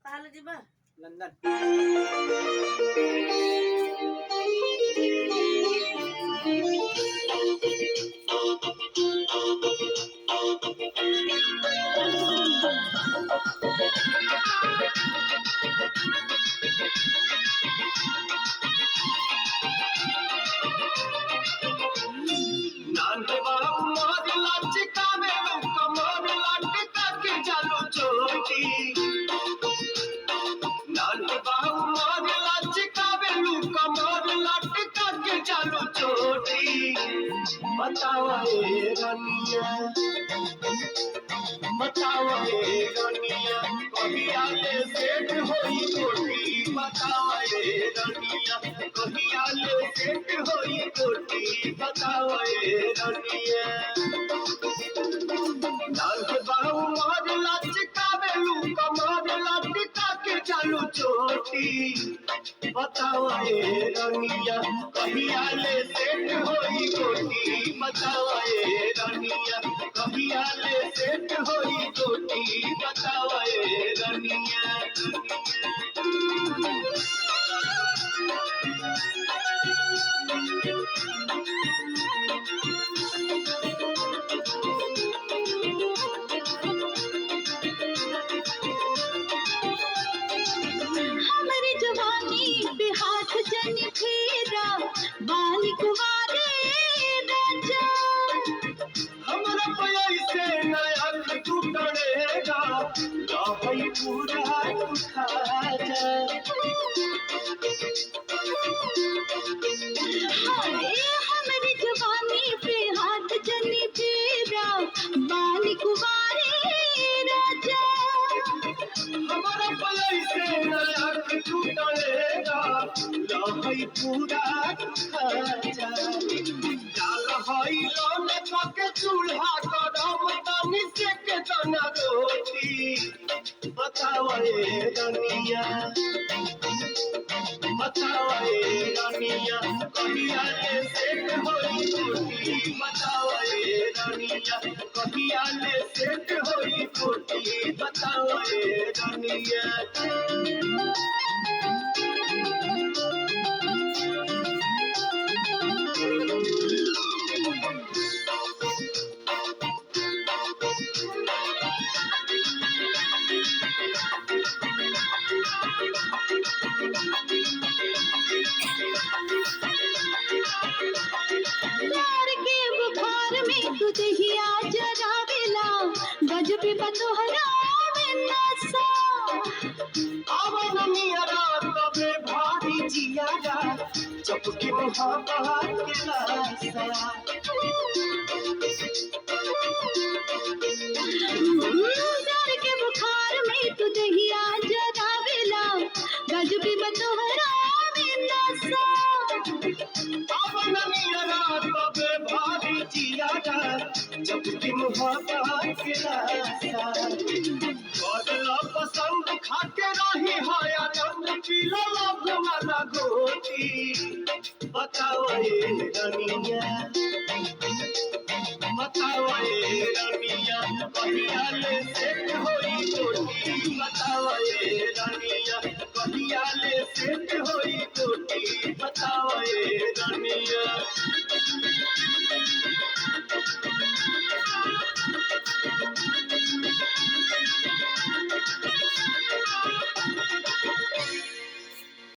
ताहले जिबा लंदन। बतावे रनिया कहिया ले सेट होई कोठी बतावे रनिया कहिया ले सेट होई कोठी बतावे रनिया लाल के बाहु मार लचकावेलू कमर लटका के चालू चोटी बतावे रनिया कहिया ले सेट होई कोठी बतावे रनिया कहिया ले सेट होई कोठी बतावे रनिया हमारी जवानी पे हाथ जन फेरा बाल कुवारे राजा हमरा पैसे नया टूटनेगा लहई पूरा उठा जा हाय हमारी जवानी पे हाथ जन फेरा बाल कुवारे राजा हमारा पैसे नया टूटनेगा लहई पूरा उठा जा डाल हई लोन पके चूल्हा गरम तनी से के तना रोटी बतावे रनिया कहिया ले सेट होई कोठी बतावे रनिया कहिया ले सेट होई कोठी बतावे रनिया प्यार के बुखार में तू दहिया जरावेला गजब बतोहरा में नशा आवन मियरा तबे भारी जियारा चपके मोहब्बत के लासा प्यार के बुखार में तू दहिया जरावेला गजब बतोहरा में नशा आवन मियरा तबे भारी जियारा चपके मोहब्बत के लासा बदला पसंद खाके रही है आनंद पीला लव वाला गोटी बतावे रनिया कहिया ले सेट होई कोठी बतावे रनिया कहिया ले सेट होई कोठी बतावे रनिया